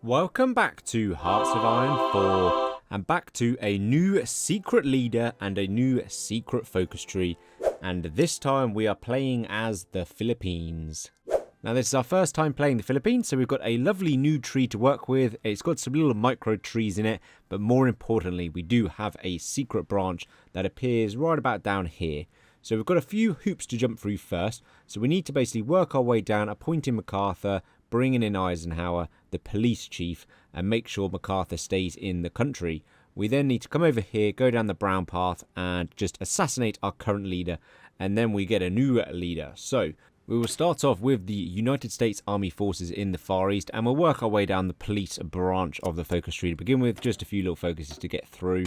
Welcome back to Hearts of Iron 4, and back to a new secret leader and a new secret focus tree, and this time we are playing as the Philippines. Now this is our first time playing the Philippines, so we've got a lovely new tree to work with. It's got some little micro trees in it, but more importantly we do have a secret branch that appears right about down here. So we've got a few hoops to jump through first, so we need to basically work our way down, appointing MacArthur, bringing in Eisenhower, the police chief, and make sure MacArthur stays in the country. We then need to come over here, go down the brown path, and just assassinate our current leader, and then we get a new leader. So we will start off with the United States Army Forces in the Far East, and we'll work our way down the police branch of the focus tree to begin with. Just a few little focuses to get through.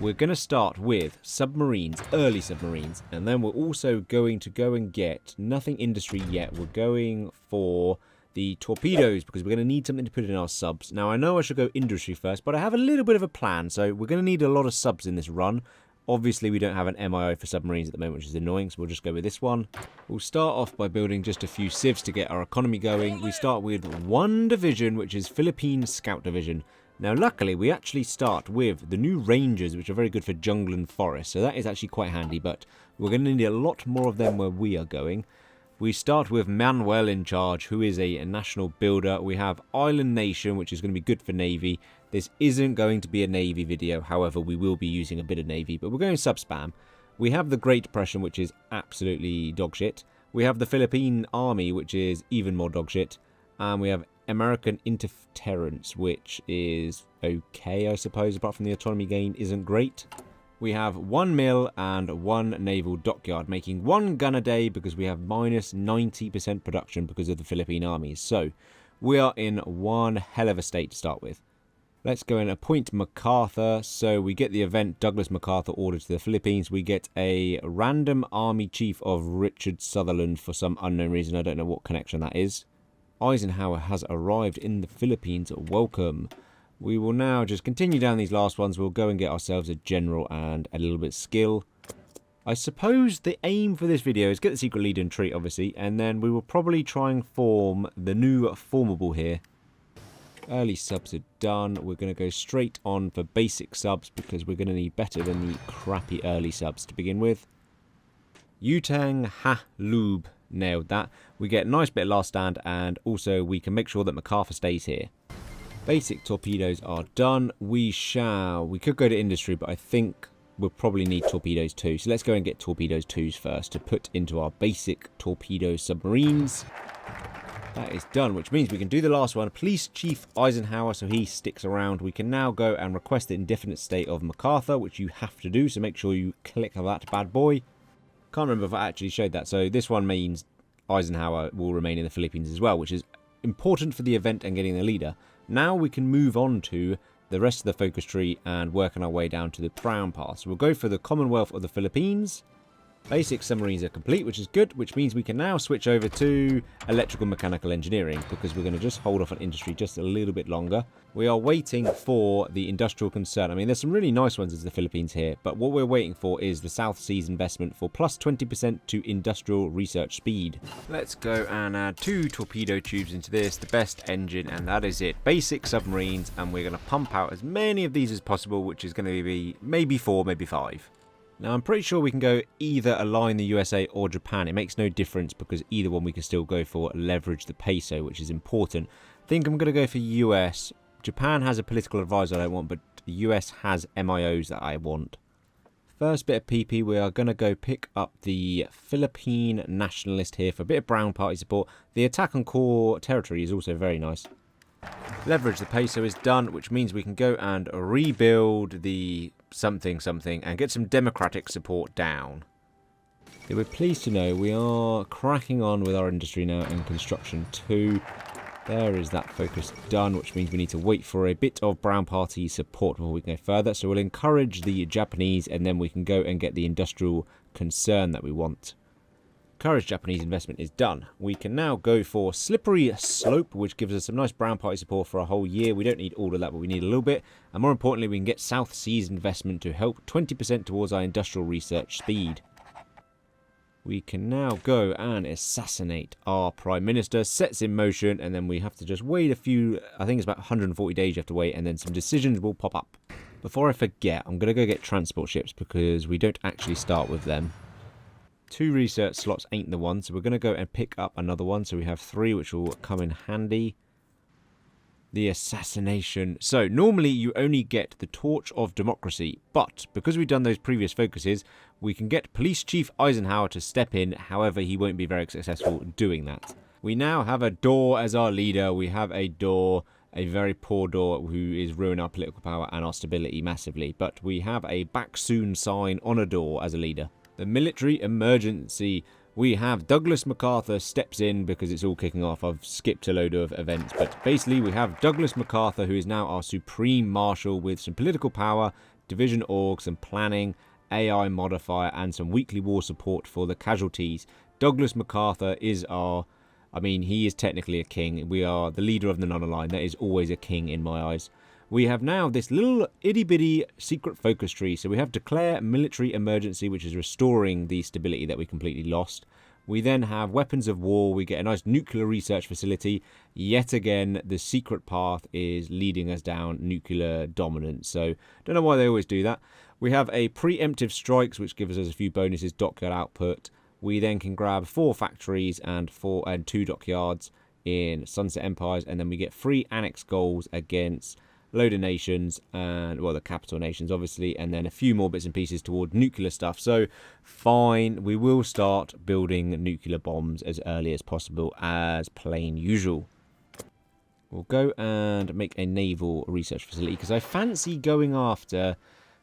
We're going to start with submarines, early submarines, and then we're also going to go and get nothing industry yet. We're going for the torpedoes because we're going to need something to put in our subs. Now I know I should go industry first, but I have a little bit of a plan, so we're going to need a lot of subs in this run. Obviously we don't have an MIO for submarines at the moment, which is annoying, so we'll just go with this one. We'll start off by building just a few civs to get our economy going. We start with one division, which is Philippine Scout Division. Now luckily we actually start with the new Rangers, which are very good for jungle and forest, so that is actually quite handy, but we're going to need a lot more of them where we are going. We start with Manuel in charge, who is a national builder. We have Island Nation, which is going to be good for Navy. This isn't going to be a Navy video, however, we will be using a bit of Navy, but we're going sub-spam. We have the Great Depression, which is absolutely dogshit. We have the Philippine Army, which is even more dogshit. And we have American Interference, which is okay, I suppose, apart from the autonomy gain isn't great. We have 1 mill and 1 naval dockyard, making 1 gun a day because we have minus 90% production because of the Philippine armies. So we are in one hell of a state to start with. Let's go and appoint MacArthur. So we get the event Douglas MacArthur ordered to the Philippines. We get a random army chief of Richard Sutherland for some unknown reason. I don't know what connection that is. Eisenhower has arrived in the Philippines. Welcome. We will now just continue down these last ones. We'll go and get ourselves a general and a little bit of skill. I suppose the aim for this video is get the secret leader and treat, obviously, and then we will probably try and form the new formable here. Early subs are done. We're going to go straight on for basic subs because we're going to need better than the crappy early subs to begin with. Utang Ha Lube. Nailed that. We get a nice bit of last stand, and also we can make sure that MacArthur stays here. Basic torpedoes are done. We could go to industry, but I think we'll probably need torpedoes too. So let's go and get torpedoes 2s first to put into our basic torpedo submarines. That is done, which means we can do the last one. Police Chief Eisenhower, so he sticks around. We can now go and request the indefinite stay of MacArthur, which you have to do. So make sure you click that bad boy. Can't remember if I actually showed that. So this one means Eisenhower will remain in the Philippines as well, which is important for the event and getting the leader. Now we can move on to the rest of the focus tree and working our way down to the brown path. So we'll go for the Commonwealth of the Philippines. Basic submarines are complete, which is good, which means we can now switch over to electrical mechanical engineering because we're going to just hold off on industry just a little bit longer. We are waiting for the industrial concern. I mean, there's some really nice ones in the Philippines here, but what we're waiting for is the South Seas investment for plus 20% to industrial research speed. Let's go and add 2 torpedo tubes into this, the best engine, and that is it. Basic submarines, and we're going to pump out as many of these as possible, which is going to be maybe 4, maybe 5. Now, I'm pretty sure we can go either align the USA or Japan. It makes no difference because either one we can still go for leverage the peso, which is important. I think I'm going to go for US. Japan has a political advisor I don't want, but the US has MIOs that I want. First bit of PP, we are going to go pick up the Philippine nationalist here for a bit of Brown Party support. The attack on core territory is also very nice. Leverage the peso is done, which means we can go and rebuild the something and get some democratic support down. We're pleased to know we are cracking on with our industry now and construction too. There is that focus done, which means we need to wait for a bit of Brown Party support before we can go further. So we'll encourage the Japanese and then we can go and get the industrial concern that we want. Encourage Japanese investment is done. We can now go for Slippery Slope, which gives us some nice Brown Party support for a whole year. We don't need all of that, but we need a little bit. And more importantly, we can get South Seas investment to help 20% towards our industrial research speed. We can now go and assassinate our Prime Minister, sets in motion, and then we have to just wait a few, I think it's about 140 days you have to wait, and then some decisions will pop up. Before I forget, I'm going to go get transport ships because we don't actually start with them. 2 research slots ain't the one, so we're going to go and pick up another one, so we have 3 which will come in handy. The assassination. So normally you only get the Torch of Democracy, but because we've done those previous focuses, we can get Police Chief Eisenhower to step in. However, he won't be very successful doing that. We now have a Daw as our leader. We have a Daw, a very poor Daw who is ruining our political power and our stability massively. But we have a back soon sign on a Daw as a leader. The military emergency. We have Douglas MacArthur steps in because it's all kicking off. I've skipped a load of events, but basically we have Douglas MacArthur, who is now our Supreme Marshal with some political power, division org, some planning, AI modifier, and some weekly war support for the casualties. Douglas MacArthur is our, I mean, he is technically a king. We are the leader of the non-aligned. That is always a king in my eyes. We have now this little itty-bitty secret focus tree. So we have declare military emergency, which is restoring the stability that we completely lost. We then have weapons of war. We get a nice nuclear research facility. Yet again, the secret path is leading us down nuclear dominance. So don't know why they always do that. We have a preemptive strikes, which gives us a few bonuses, dockyard output. We then can grab 4 factories and 2 dockyards in Sunset Empires. And then we get 3 annex goals against load of nations and, well, the capital nations obviously, and then a few more bits and pieces toward nuclear stuff. So fine, we will start building nuclear bombs as early as possible, as plain usual. We'll go and make a naval research facility because I fancy going after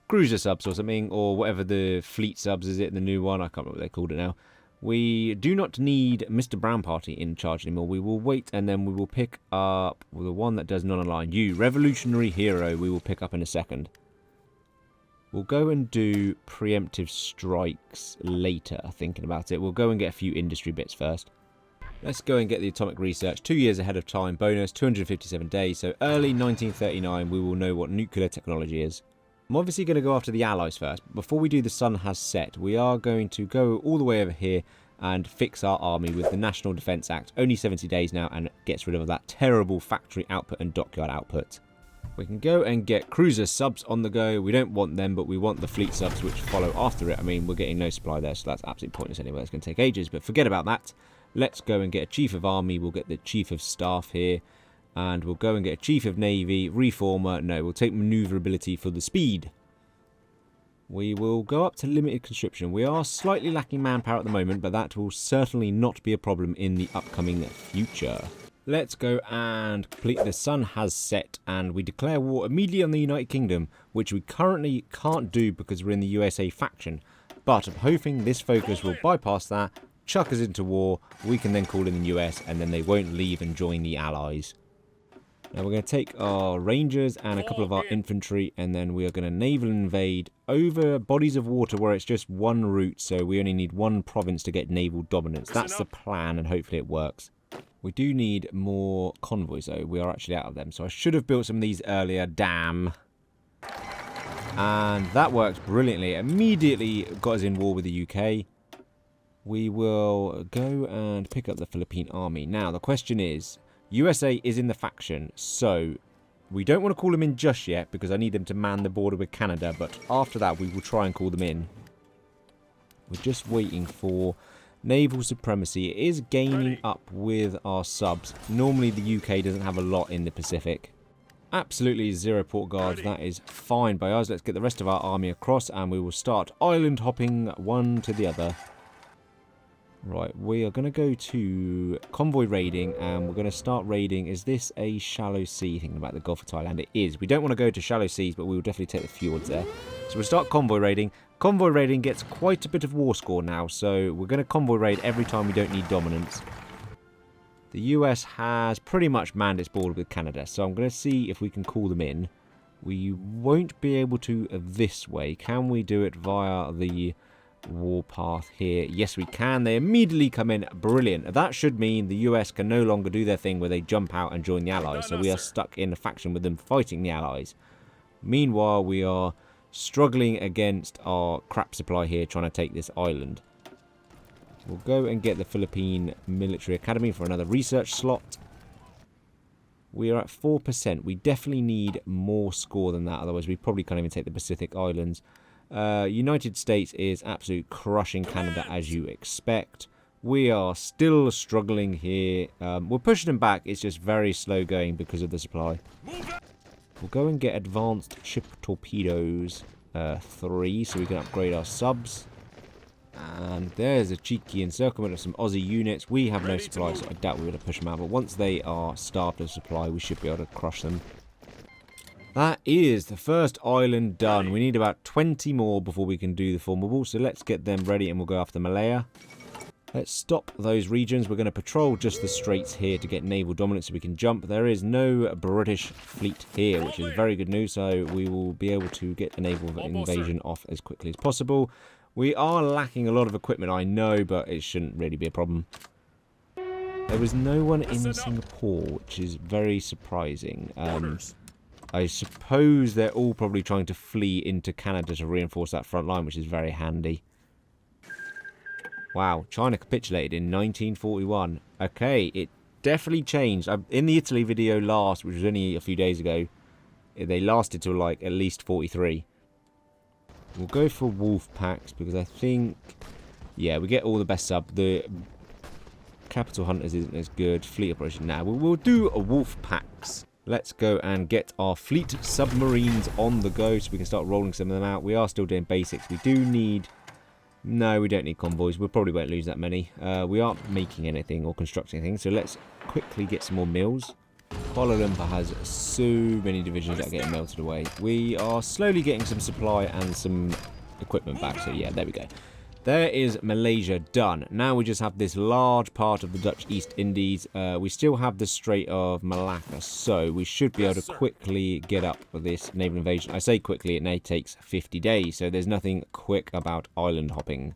cruiser subs or something, or whatever the fleet subs is, it the new one, I can't remember what they called it now. We do not need Mr. Brown Party in charge anymore. We will wait, and then we will pick up the one that does non-aligned. You, Revolutionary Hero, we will pick up in a second. We'll go and do preemptive strikes later, thinking about it. We'll go and get a few industry bits first. Let's go and get the atomic research. 2 years ahead of time, bonus, 257 days. So early 1939, we will know what nuclear technology is. I'm obviously going to go after the Allies first, but before we do, the sun has set. We are going to go all the way over here and fix our army with the National Defence Act. Only 70 days now, and gets rid of that terrible factory output and dockyard output. We can go and get cruiser subs on the go. We don't want them, but we want the fleet subs which follow after it. I mean, we're getting no supply there, so that's absolutely pointless anyway. It's going to take ages, but forget about that. Let's go and get a Chief of Army. We'll get the Chief of Staff here. And we'll go and get a Chief of Navy, Reformer. No, we'll take Maneuverability for the speed. We will go up to limited conscription. We are slightly lacking manpower at the moment, but that will certainly not be a problem in the upcoming future. Let's go and complete. The sun has set, and we declare war immediately on the United Kingdom, which we currently can't do because we're in the USA faction. But I'm hoping this focus will bypass that, chuck us into war. We can then call in the US, and then they won't leave and join the Allies. Now we're going to take our Rangers and a couple of our infantry, and then we are going to naval invade over bodies of water where it's just one route, so we only need one province to get naval dominance. That's the plan, and hopefully it works. We do need more convoys, though. We are actually out of them, so I should have built some of these earlier. Damn. And that worked brilliantly. It immediately got us in war with the UK. We will go and pick up the Philippine army. Now, the question is, USA is in the faction, so we don't want to call them in just yet because I need them to man the border with Canada, but after that we will try and call them in. We're just waiting for naval supremacy. It is gaining up with our subs. Normally the UK doesn't have a lot in the Pacific. Absolutely 0 port guards, that is fine by us. Let's get the rest of our army across and we will start island hopping one to the other. Right, we are going to go to convoy raiding, and we're going to start raiding. Is this a shallow sea? Thinking about the Gulf of Thailand, it is. We don't want to go to shallow seas, but we will definitely take the fjords there. So we'll start convoy raiding. Convoy raiding gets quite a bit of war score now, so we're going to convoy raid every time we don't need dominance. The US has pretty much manned its border with Canada, so I'm going to see if we can call them in. We won't be able to this way. Can we do it via the warpath here? Yes, we can. They immediately come in. Brilliant. That should mean the US can no longer do their thing where they jump out and join the Allies. So we are stuck in a faction with them fighting the Allies. Meanwhile, we are struggling against our crap supply here, trying to take this island. We'll go and get the Philippine Military Academy for another research slot. We are at 4%. We definitely need more score than that. Otherwise, we probably can't even take the Pacific Islands. United States is absolute crushing Canada, as you expect. We are still struggling here. We're pushing them back. It's just very slow going because of the supply. We'll go and get advanced ship torpedoes 3 so we can upgrade our subs. And there's a cheeky encirclement of some Aussie units. We have no supply, so I doubt we're going to push them out. But once they are starved of supply, we should be able to crush them. That is the first island done. We need about 20 more before we can do the formable. So let's get them ready and we'll go after Malaya. Let's stop those regions. We're going to patrol just the straits here to get naval dominance so we can jump. There is no British fleet here, which is very good news. So we will be able to get a naval invasion off as quickly as possible. We are lacking a lot of equipment, I know, but it shouldn't really be a problem. There was no one in Singapore, which is very surprising. I suppose they're all probably trying to flee into Canada to reinforce that front line, which is very handy. Wow, China capitulated in 1941. Okay, it definitely changed. In the Italy video last, which was only a few days ago, they lasted till like at least 43. We'll go for wolf packs because I think, yeah, we get all the best sub. The capital hunters isn't as good. Fleet operation now. We'll do a wolf packs. Let's go and get our fleet submarines on the go so we can start rolling some of them out. We are still doing basics. We do need, no, we don't need convoys. We probably won't lose that many. We aren't making anything or constructing anything, so let's quickly get some more mills. Kuala Lumpur has so many divisions that are getting melted away. We are slowly getting some supply and some equipment back. So yeah, there we go. There is Malaysia done. Now we just have this large part of the Dutch East Indies. We still have the Strait of Malacca. So we should be able to quickly get up with this naval invasion. I say quickly, it now takes 50 days. So there's nothing quick about island hopping.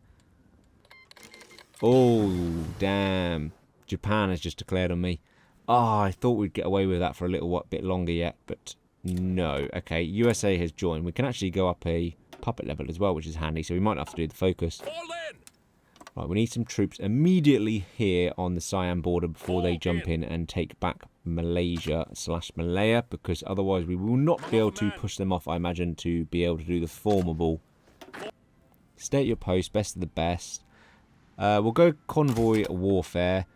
Oh, damn. Japan has just declared on me. Ah, I thought we'd get away with that for a little bit longer yet, but no. Okay, USA has joined. We can actually go up a puppet level as well, which is handy, so we might have to do the focus. Right, we need some troops immediately here on the Siam border before they jump in and take back Malaysia/Malaya, because otherwise we will not be able to push them off, I imagine, to be able to do the formable. Stay at your post, best of the best. We'll go convoy warfare.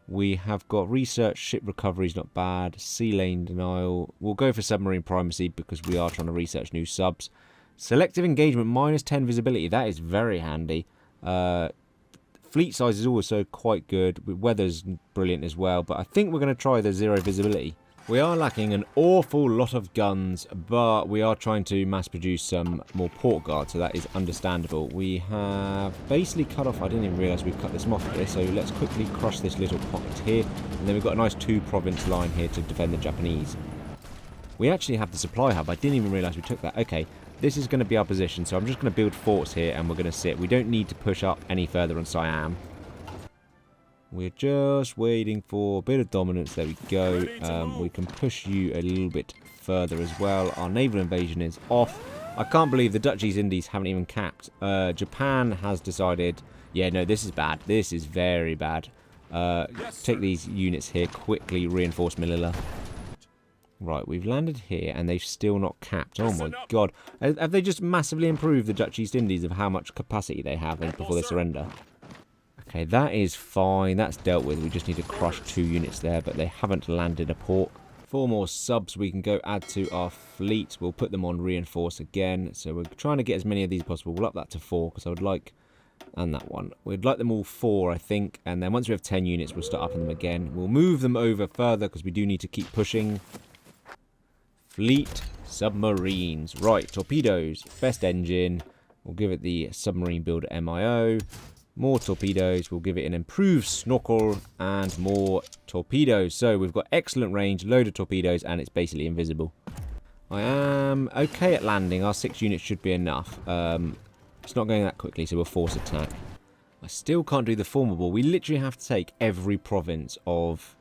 We have got research, ship recovery is not bad, sea lane denial. We'll go for submarine primacy because we are trying to research new subs. Selective engagement, -10 visibility. That is very handy. Fleet size is also quite good. Weather's brilliant as well, but I think we're going to try the 0 visibility. We are lacking an awful lot of guns, but we are trying to mass produce some more port guards, so that is understandable. We have basically cut off, I didn't even realise we'd cut this off here, so let's quickly crush this little pocket here, and then we've got a nice 2-province line here to defend the Japanese. We actually have the supply hub, I didn't even realise we took that. Okay, this is going to be our position, so I'm just going to build forts here, and we're going to sit. We don't need to push up any further on Siam. We're just waiting for a bit of dominance. There we go. We can push you a little bit further as well. Our naval invasion is off. I can't believe the Dutch East Indies haven't even capped. Japan has decided, yeah, no, this is bad. This is very bad. Take these units here, quickly reinforce Manila. Right, we've landed here and they've still not capped. Oh my god. Have they just massively improved the Dutch East Indies of how much capacity they have before they surrender? Okay, that is fine. That's dealt with. We just need to crush 2 units there, but they haven't landed a port. 4 more subs we can go add to our fleet. We'll put them on reinforce again. So we're trying to get as many of these as possible. We'll up that to 4 because I would like... And that one. We'd like them all 4, I think. And then once we have 10 units, we'll start upping them again. We'll move them over further because we do need to keep pushing. Fleet submarines. Right, torpedoes. Best engine. We'll give it the submarine builder MIO. More torpedoes. We'll give it an improved snorkel and more torpedoes. So we've got excellent range, load of torpedoes, and it's basically invisible. I am okay at landing. Our 6 units should be enough. It's not going that quickly, so we'll force attack. I still can't do the formable. We literally have to take every province of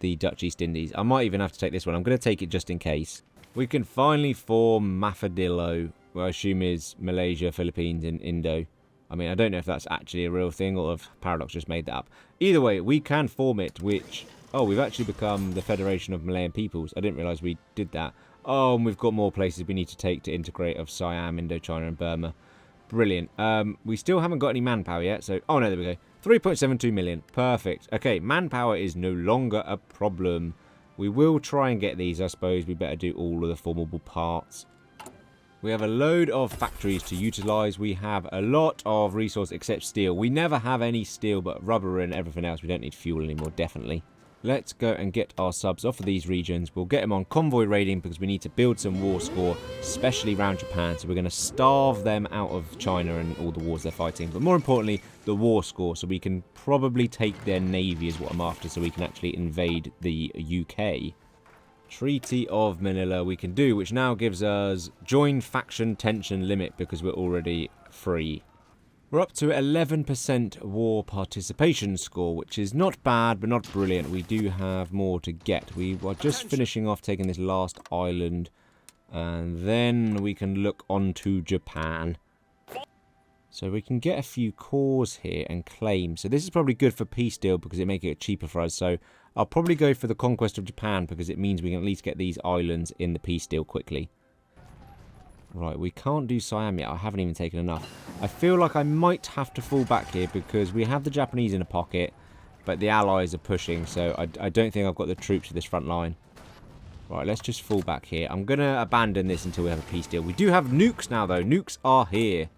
the Dutch East Indies. I might even have to take this one. I'm going to take it just in case. We can finally form Maphilindo, where I assume is Malaysia, Philippines, and Indo. I mean, I don't know if that's actually a real thing or if Paradox just made that up. Either way, we can form it, which... Oh, we've actually become the Federation of Malayan Peoples. I didn't realise we did that. Oh, and we've got more places we need to take to integrate of Siam, Indochina and Burma. Brilliant. We still haven't got any manpower yet, so... Oh, no, there we go. 3.72 million. Perfect. Okay, manpower is no longer a problem. We will try and get these, I suppose. We better do all of the formable parts. We have a load of factories to utilise. We have a lot of resource except steel. We never have any steel but rubber and everything else. We don't need fuel anymore, definitely. Let's go and get our subs off of these regions. We'll get them on convoy raiding because we need to build some war score, especially around Japan. So we're going to starve them out of China and all the wars they're fighting. But more importantly, the war score. So we can probably take their navy is what I'm after, so we can actually invade the UK. Treaty of Manila we can do, which now gives us join faction tension limit because we're already free. We're up to 11% war participation score, which is not bad, but not brilliant. We do have more to get. We are just finishing off taking this last island, and then we can look onto Japan. So we can get a few cores here and claim. So this is probably good for peace deal because it makes it cheaper for us. So I'll probably go for the conquest of Japan because it means we can at least get these islands in the peace deal quickly. Right, we can't do Siam yet. I haven't even taken enough. I feel like I might have to fall back here because we have the Japanese in a pocket, but the Allies are pushing, so I don't think I've got the troops to this front line. Right, let's just fall back here. I'm going to abandon this until we have a peace deal. We do have nukes now, though. Nukes are here.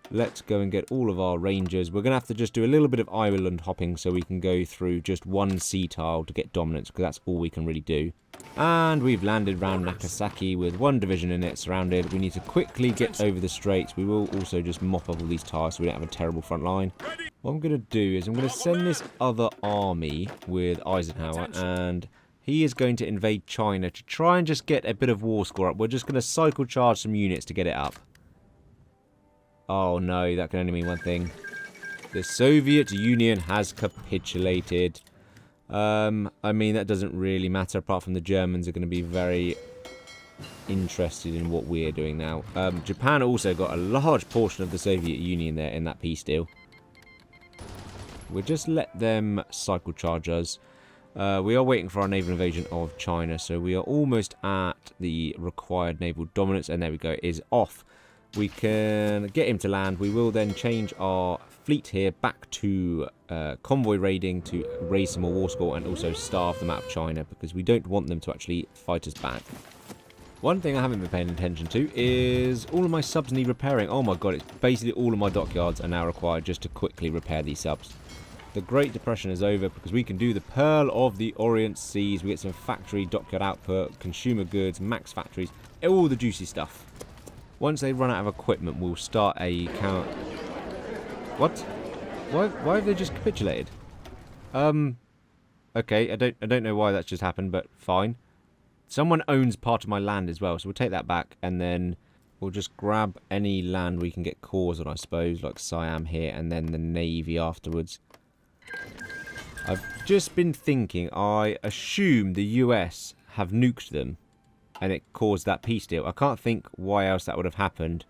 Let's go and get all of our rangers. We're going to have to just do a little bit of island hopping so we can go through just one sea tile to get dominance, because that's all we can really do. And we've landed around Nagasaki with one division in it surrounded. We need to quickly get over the straits. We will also just mop up all these tiles so we don't have a terrible front line. What I'm going to do is I'm going to send this other army with Eisenhower, and he is going to invade China to try and just get a bit of war score up. We're just going to cycle charge some units to get it up. Oh no, that can only mean one thing. The Soviet Union has capitulated. I mean, that doesn't really matter, apart from the Germans are going to be very interested in what we're doing now. Japan also got a large portion of the Soviet Union there in that peace deal. We'll just let them cycle charge us. We are waiting for our naval invasion of China, so we are almost at the required naval dominance, and there we go, it is off. We can get him to land. We will then change our fleet here back to convoy raiding to raise some more war score and also starve them out of China because we don't want them to actually fight us back. One thing I haven't been paying attention to is all of my subs need repairing. Oh my god, it's basically all of my dockyards are now required just to quickly repair these subs. The Great Depression is over because we can do the Pearl of the Orient Seas. We get some factory dockyard output, consumer goods, max factories, all the juicy stuff. Once they run out of equipment, we'll start a count. What? Why have they just capitulated? Okay, I don't know why that's just happened, but fine. Someone owns part of my land as well, so we'll take that back, and then we'll just grab any land we can get cores on, I suppose, like Siam here, and then the Navy afterwards. I've just been thinking, I assume the US have nuked them. And it caused that peace deal. I can't think why else that would have happened.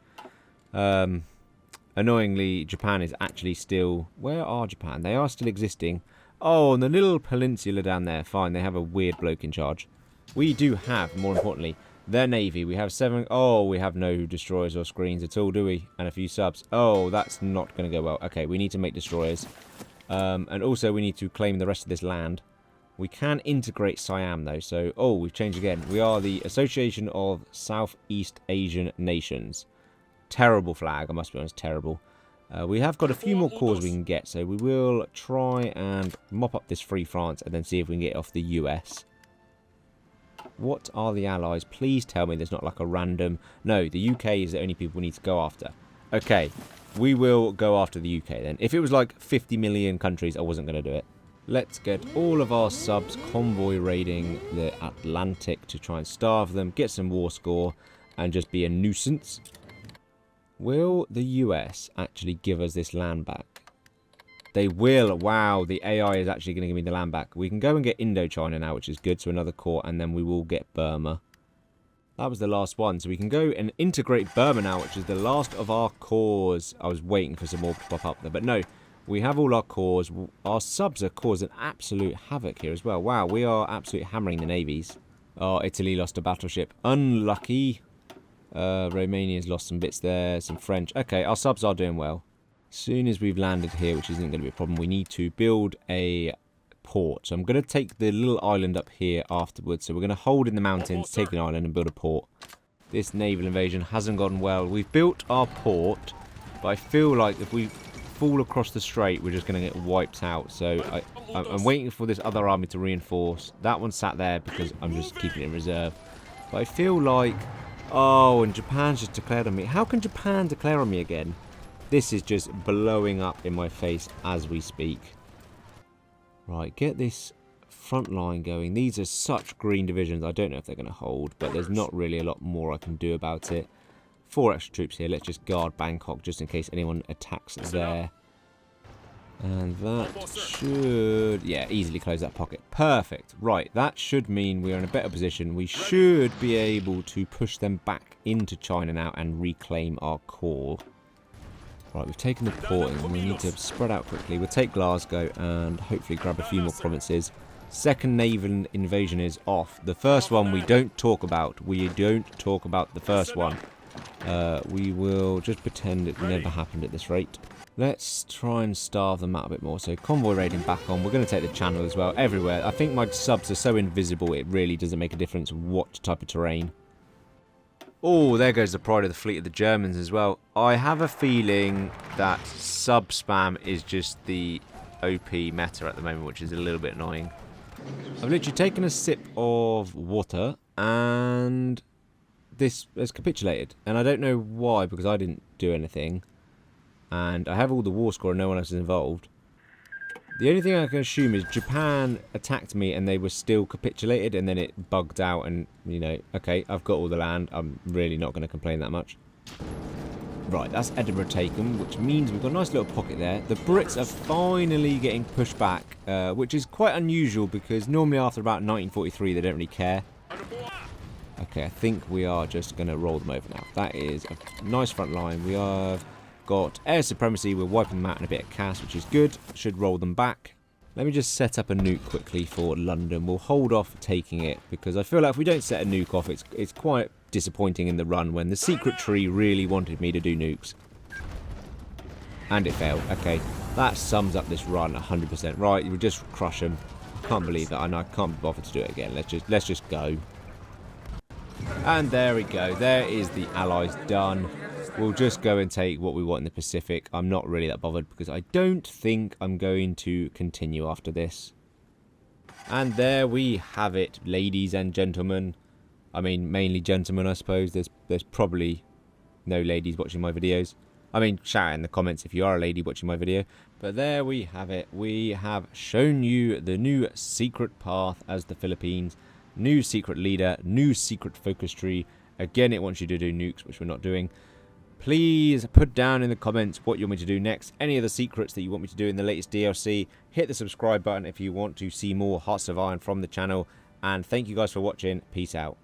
Annoyingly, Japan is actually still... Where are Japan? They are still existing. Oh, and the little peninsula down there. Fine, they have a weird bloke in charge. We do have, more importantly, their navy. We have 7... Oh, we have no destroyers or screens at all, do we? And a few subs. Oh, that's not going to go well. Okay, we need to make destroyers. And also, we need to claim the rest of this land. We can integrate Siam, though, so... Oh, we've changed again. We are the Association of Southeast Asian Nations. Terrible flag, I must be honest, terrible. We have got a few more cores we can get, so we will try and mop up this Free France and then see if we can get off the US. What are the allies? Please tell me there's not like a random... No, the UK is the only people we need to go after. Okay, we will go after the UK then. If it was like 50 million countries, I wasn't going to do it. Let's get all of our subs convoy raiding the Atlantic to try and starve them, get some war score, and just be a nuisance. Will the US actually give us this land back? They will. Wow, the AI is actually going to give me the land back. We can go and get Indochina now, which is good, so another core, and then we will get Burma. That was the last one. So we can go and integrate Burma now, which is the last of our cores. I was waiting for some more to pop up there, but no. We have all our cores. Our subs are causing absolute havoc here as well. Wow, we are absolutely hammering the navies. Oh, Italy lost a battleship. Unlucky. Romania's lost some bits there, some French. Okay, our subs are doing well. As soon as we've landed here, which isn't going to be a problem, we need to build a port. So I'm going to take the little island up here afterwards. So we're going to hold in the mountains, take an island and build a port. This naval invasion hasn't gone well. We've built our port, but I feel like if we fall across the strait, we're just going to get wiped out. So I'm waiting for this other army to reinforce. That one sat there because I'm just keeping it in reserve. But I feel like... Oh, and Japan's just declared on me. How can Japan declare on me again? This is just blowing up in my face as we speak. Right, get this front line going. These are such green divisions. I don't know if they're going to hold, but there's not really a lot more I can do about it. 4 extra troops here. Let's just guard Bangkok just in case anyone attacks there. And that should, yeah, easily close that pocket. Perfect. Right, that should mean we are in a better position. We should be able to push them back into China now and reclaim our core. Right, we've taken the port and we need to spread out quickly. We'll take Glasgow and hopefully grab a few more provinces. Second naval invasion is off. The first one we don't talk about. We don't talk about the first one. We will just pretend it never happened at this rate. Let's try and starve them out a bit more. So convoy raiding back on. We're going to take the channel as well. Everywhere. I think my subs are so invisible it really doesn't make a difference what type of terrain. Oh, there goes the pride of the fleet of the Germans as well. I have a feeling that sub spam is just the OP meta at the moment, which is a little bit annoying. I've literally taken a sip of water and this has capitulated. And I don't know why, because I didn't do anything. And I have all the war score and no one else is involved. The only thing I can assume is Japan attacked me and they were still capitulated and then it bugged out and, you know, okay, I've got all the land. I'm really not going to complain that much. Right, that's Edinburgh taken, which means we've got a nice little pocket there. The Brits are finally getting pushed back, which is quite unusual because normally after about 1943 they don't really care. Okay, I think we are just going to roll them over now. That is a nice front line. We have got air supremacy. We're wiping them out in a bit of CAS, which is good. Should roll them back. Let me just set up a nuke quickly for London. We'll hold off taking it because I feel like if we don't set a nuke off, it's quite disappointing in the run when the secret tree really wanted me to do nukes. And it failed. Okay, that sums up this run 100%. Right, you just crush them. I can't believe that, and I can't bother to do it again. Let's just go. And there we go. There is the Allies done. We'll just go and take what we want in the Pacific. I'm not really that bothered because I don't think I'm going to continue after this. And there we have it, ladies and gentlemen. I mean, mainly gentlemen, I suppose. There's probably no ladies watching my videos. I mean, shout in the comments if you are a lady watching my video. But there we have it. We have shown you the new secret path as the Philippines. New secret leader, new secret focus tree. Again, it wants you to do nukes, which we're not doing. Please put down in the comments what you want me to do next. Any other secrets that you want me to do in the latest DLC. Hit the subscribe button if you want to see more Hearts of Iron from the channel. And thank you guys for watching. Peace out.